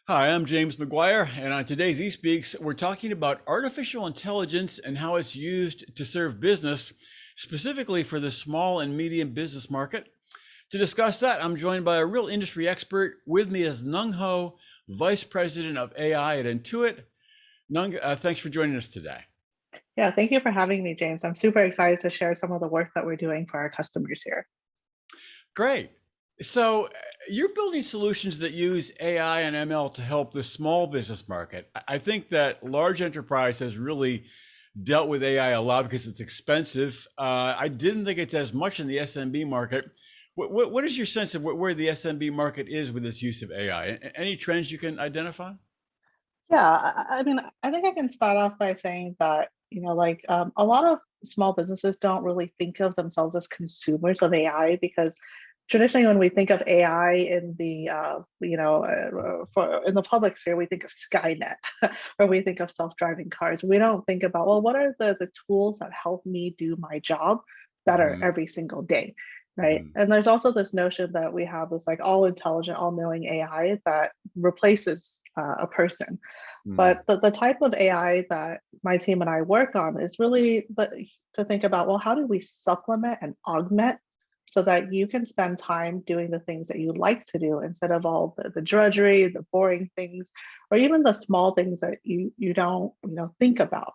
Hi, I'm James McGuire, and on today's eSpeaks, we're talking about artificial intelligence and how it's used to serve business, specifically for the small and medium business market. To discuss that, I'm joined by a real industry expert. With me is Nhung Ho, Vice President of AI at Intuit. Nhung, thanks for joining us today. Yeah, thank you for having me, James. I'm super excited to share some of the work that we're doing for our customers here. Great. So you're building solutions that use AI and ML to help the small business market. I think that large enterprise has really dealt with AI a lot because it's expensive. I didn't think it's as much in the SMB market. What is your sense of where the SMB market is with this use of AI? Any trends you can identify? Yeah, I mean, I think I can start off by saying that, a lot of small businesses don't really think of themselves as consumers of AI because traditionally when we think of AI in in the public sphere, we think of Skynet or we think of self-driving cars. We don't think about, well, what are the tools that help me do my job better Hmm. every single day, right? Hmm. And there's also this notion that we have this like all intelligent, all knowing AI that replaces a person. Hmm. But the type of AI that my team and I work on is really to think about, well, how do we supplement and augment so that you can spend time doing the things that you like to do instead of all the drudgery, the boring things, or even the small things that you don't think about.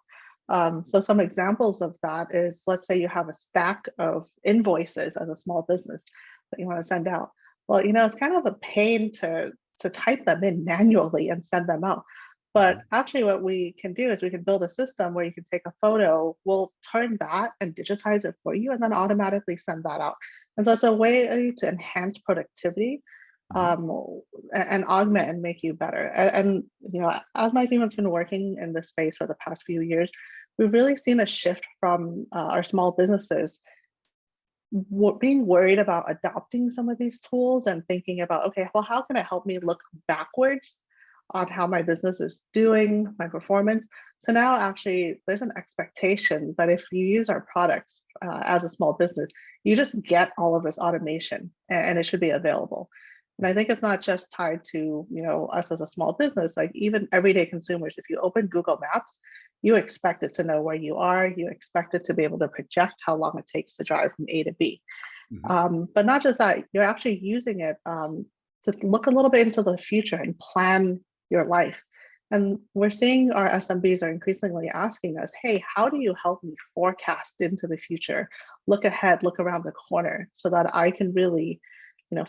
So some examples of that is, let's say you have a stack of invoices as a small business that you want to send out. Well, it's kind of a pain to type them in manually and send them out. But Hmm. actually, what we can do is we can build a system where you can take a photo, we'll turn that and digitize it for you, and then automatically send that out. And so it's a way to enhance productivity Hmm. um, and augment and make you better. And as my team has been working in this space for the past few years, we've really seen a shift from our small businesses being worried about adopting some of these tools and thinking about, okay, well, how can it help me look backwards on how my business is doing, my performance? So now actually there's an expectation that if you use our products as a small business, you just get all of this automation and it should be available. And I think it's not just tied to, us as a small business, like even everyday consumers, if you open Google Maps, you expect it to know where you are. You expect it to be able to project how long it takes to drive from A to B. Hmm. But not just that, you're actually using it to look a little bit into the future and plan your life. And we're seeing our SMBs are increasingly asking us, hey, how do you help me forecast into the future, look ahead, look around the corner so that I can really,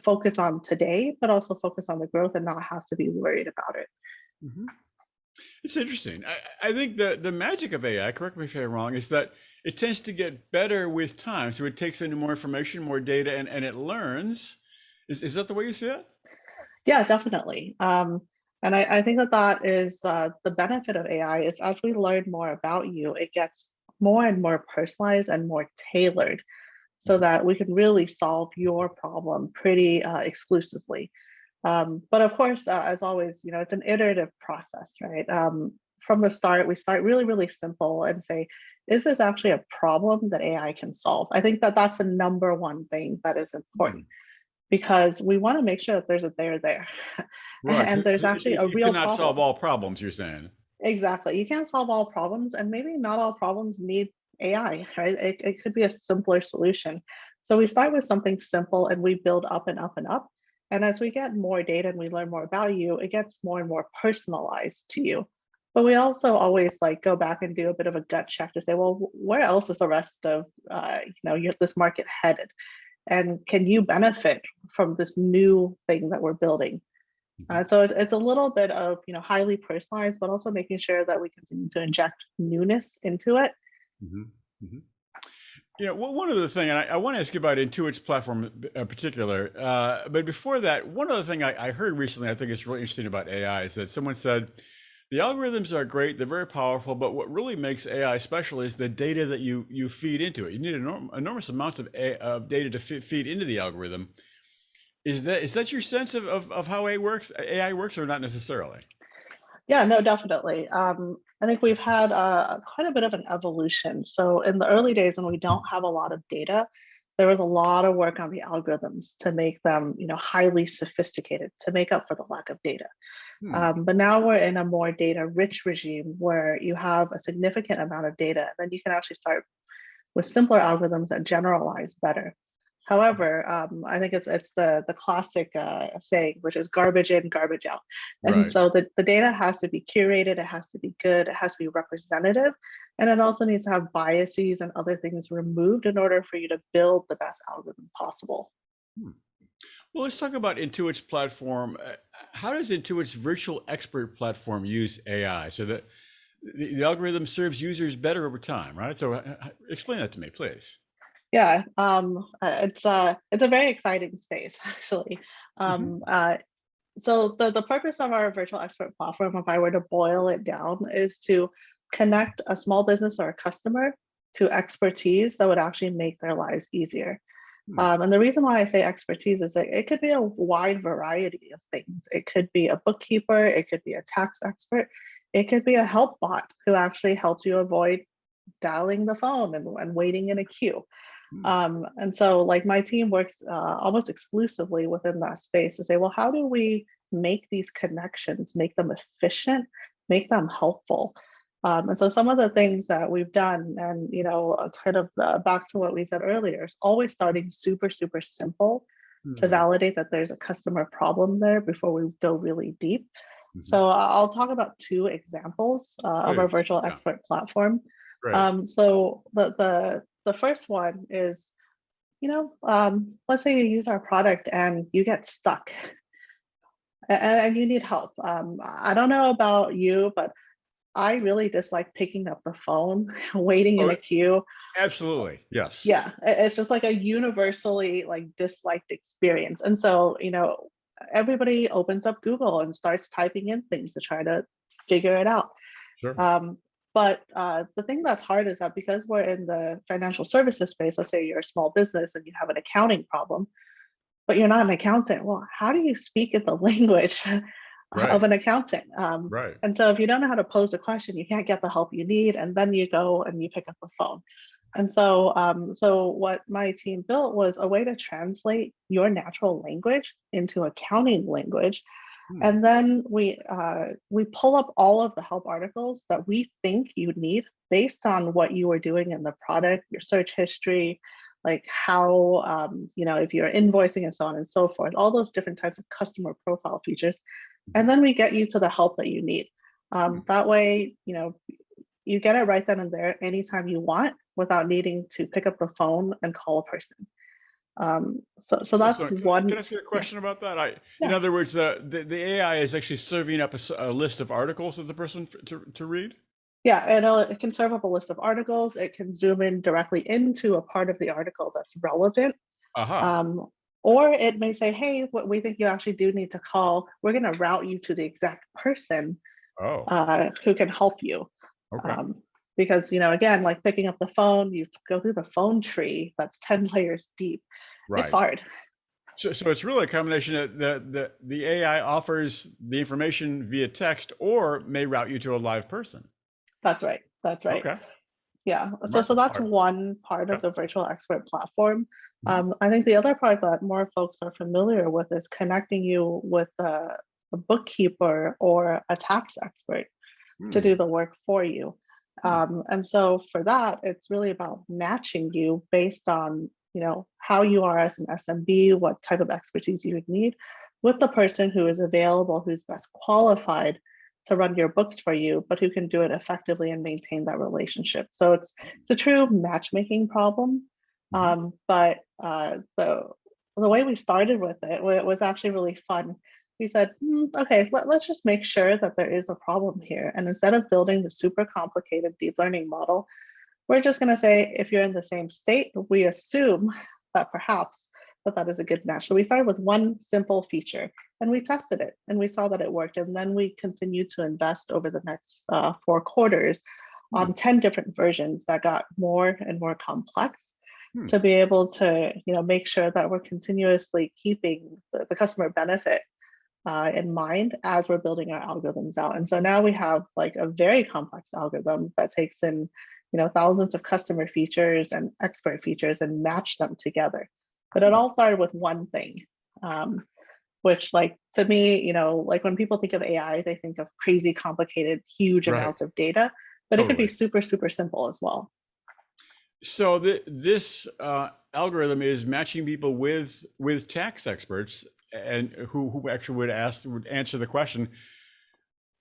focus on today, but also focus on the growth and not have to be worried about it. Hmm. It's interesting. I think the magic of AI, correct me if I'm wrong, is that it tends to get better with time. So it takes in more information, more data, and it learns. Is that the way you see it? Yeah, definitely. And I think that that is the benefit of AI is as we learn more about you, it gets more and more personalized and more tailored so Mhm. that we can really solve your problem pretty exclusively. But of course, as always, it's an iterative process, right? From the start, we start really, really simple and say, is this actually a problem that AI can solve? I think that that's the number one thing that is important Hmm. because we want to make sure that there's a there. Right. And there's actually a It real cannot solve problem. all problems, you're saying. Exactly. You can't solve all problems, and maybe not all problems need AI, right? It could be a simpler solution. So we start with something simple and we build up and up and up. And as we get more data and we learn more about you, it gets more and more personalized to you. But we also always like go back and do a bit of a gut check to say, well, where else is the rest of this market headed? And can you benefit from this new thing that we're building? Mhm. So it's a little bit of highly personalized, but also making sure that we continue to inject newness into it. Mhm. Mhm. One other thing, and I want to ask you about Intuit's platform in particular, but before that, one other thing I heard recently, I think is really interesting about AI, is that someone said the algorithms are great, they're very powerful, but what really makes AI special is the data that you feed into it. You need enormous amounts of data to feed into the algorithm. Is that your sense of how AI works, or not necessarily? Yeah, no, definitely. I think we've had quite a bit of an evolution. So in the early days when we don't have a lot of data, there was a lot of work on the algorithms to make them, highly sophisticated to make up for the lack of data. Hmm. But now we're in a more data-rich regime where you have a significant amount of data, and then you can actually start with simpler algorithms that generalize better. However, I think it's the classic saying, which is garbage in, garbage out. And Right. so the data has to be curated, it has to be good, it has to be representative, and it also needs to have biases and other things removed in order for you to build the best algorithm possible. Hmm. Well, let's talk about Intuit's platform. How does Intuit's virtual expert platform use AI so that the algorithm serves users better over time, right? So explain that to me, please. Yeah, it's a very exciting space actually. Hmm. Um, uh, so the purpose of our virtual expert platform, if I were to boil it down, is to connect a small business or a customer to expertise that would actually make their lives easier. Hmm. And the reason why I say expertise is that it could be a wide variety of things. It could be a bookkeeper, it could be a tax expert, it could be a help bot who actually helps you avoid dialing the phone and waiting in a queue. Hmm. And so like my team works almost exclusively within that space to say, well, how do we make these connections, make them efficient, make them helpful? And so some of the things that we've done, and kind of back to what we said earlier, is always starting super, super simple to Hmm. validate that there's a customer problem there before we go really deep. Hmm. So I'll talk about two examples of our Please. virtual Yeah. expert platform. Great. So the first one is, let's say you use our product and you get stuck and you need help. I don't know about you, but I really dislike picking up the phone, waiting in Oh, a queue. absolutely. Yes. Yeah, it's just like a universally like disliked experience. And so, everybody opens up Google and starts typing in things to try to figure it out. Sure. Um, but the thing that's hard is that because we're in the financial services space, let's say you're a small business and you have an accounting problem, but you're not an accountant. Well, how do you speak in the language of Right. an accountant? Right. And so if you don't know how to pose a question, you can't get the help you need, and then you go and you pick up the phone. And so what my team built was a way to translate your natural language into accounting language, Hmm. and then we pull up all of the help articles that we think you need based on what you were doing in the product, your search history, like how if you're invoicing and so on and so forth, all those different types of customer profile features, Mhm. and then we get you to the help that you need. Hmm. That way, you get it right then and there anytime you want without needing to pick up the phone and call a person. So that's Can one. I ask you a Yeah, question about that? In yeah. other words, the AI is actually serving up a list of articles that the person to read. Yeah, it can serve up a list of articles. It can zoom in directly into a part of the article that's relevant. Aha. Um, or it may say, hey, what we think you actually do need to call, we're going to route you to the exact person Oh. who can help you. Okay. Um, because, again, like picking up the phone, you go through the phone tree that's 10 layers deep. It's Right. hard. So it's really a combination that the AI offers the information via text or may route you to a live person. That's right. That's right. Okay. Yeah, so Remarkable. that's one part of Yeah. the virtual expert platform. Mhm. I think the other part that more folks are familiar with is connecting you with a bookkeeper or a tax expert to do Hmm. the work for you. Hmm. And so for that, it's really about matching you based on how you are as an SMB, what type of expertise you would need, with the person who is available, who's best qualified to run your books for you, but who can do it effectively and maintain that relationship. So it's a true matchmaking problem. Mhm. But the way we started with it was actually really fun. We said, okay, let's just make sure that there is a problem here. And instead of building the super complicated deep learning model, we're just going to say, if you're in the same state, we assume that perhaps that is a good match. So we started with one simple feature and we tested it and we saw that it worked. And then we continued to invest over the next 4 quarters Hmm. on 10 different versions that got more and more complex Hmm. to be able to make sure that we're continuously keeping the customer benefit in mind as we're building our algorithms out. And so now we have like a very complex algorithm that takes in thousands of customer features and expert features and match them together. But it all started with one thing, which like to me, like when people think of AI, they think of crazy, complicated, huge Right. amounts of data, but it could be Totally. super, super simple as well. So this algorithm is matching people with tax experts and who actually would answer the question.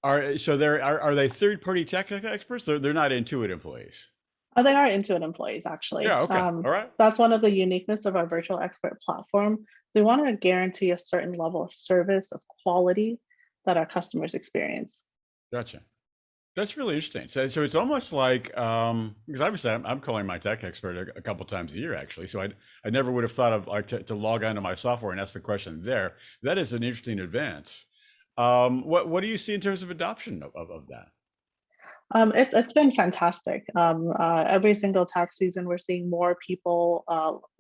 Are they third party tech experts? They're not Intuit employees. Oh, they are Intuit employees, actually. Yeah. Okay. All right. That's one of the uniqueness of our virtual expert platform. We want to guarantee a certain level of service, of quality that our customers experience. Gotcha. That's really interesting. So it's almost like because obviously I'm calling my tech expert a couple times a year actually. So I never would have thought of like to log onto my software and ask the question there. That is an interesting advance. What do you see in terms of adoption of that? It's been fantastic. Every single tax season, we're seeing more people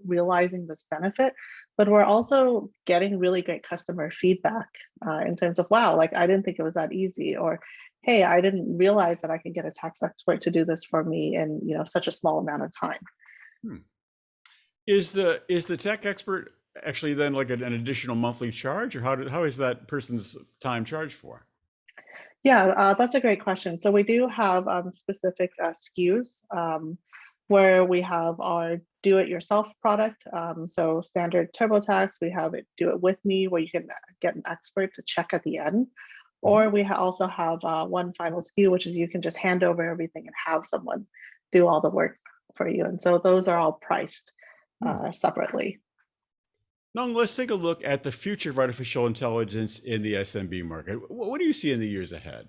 realizing this benefit, but we're also getting really great customer feedback in terms of, wow, like I didn't think it was that easy, or hey, I didn't realize that I can get a tax expert to do this for me in such a small amount of time. Hmm. Is the tech expert actually then like an additional monthly charge, or how is that person's time charged for? Yeah, that's a great question. So we do have specific SKUs where we have our do-it-yourself product. So standard TurboTax, we have it Do It With Me, where you can get an expert to check at the end. Mhm. Or we also have one final SKU, which is you can just hand over everything and have someone do all the work for you. And so those are all priced Hmm. separately. Now let's take a look at the future of artificial intelligence in the SMB market. What do you see in the years ahead?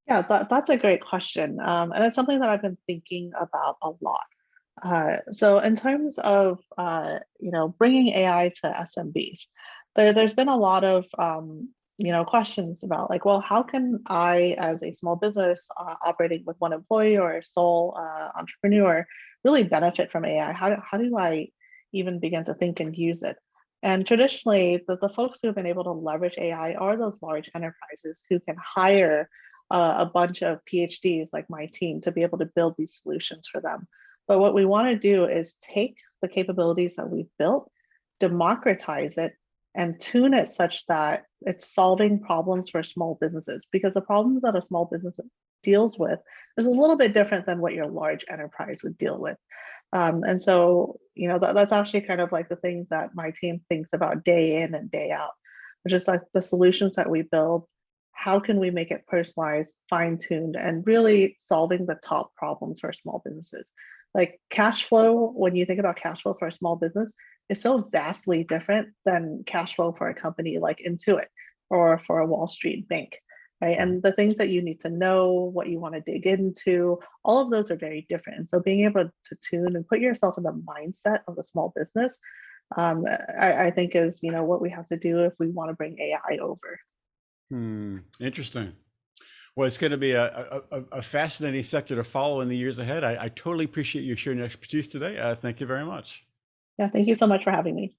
Yeah, that's a great question. And it's something that I've been thinking about a lot. So in terms of bringing AI to SMBs, there's been a lot of questions about like, well, how can I, as a small business operating with one employee or a sole entrepreneur, really benefit from AI? How do I even begin to think and use it? And traditionally, the folks who have been able to leverage AI are those large enterprises who can hire a bunch of PhDs like my team to be able to build these solutions for them. But what we want to do is take the capabilities that we've built, democratize it, and tune it such that it's solving problems for small businesses. Because the problems that a small business deals with is a little bit different than what your large enterprise would deal with. And so, that's actually kind of like the things that my team thinks about day in and day out, which is like the solutions that we build. How can we make it personalized, fine-tuned, and really solving the top problems for small businesses? Like cash flow, when you think about cash flow for a small business, is so vastly different than cash flow for a company like Intuit or for a Wall Street bank, right? Right. And the things that you need to know, what you want to dig into, all of those are very different. And so being able to tune and put yourself in the mindset of a small business, I think is what we have to do if we want to bring AI over. Interesting. Well, it's going to be a fascinating sector to follow in the years ahead. I totally appreciate you sharing your expertise today. Thank you very much. Yeah, thank you so much for having me.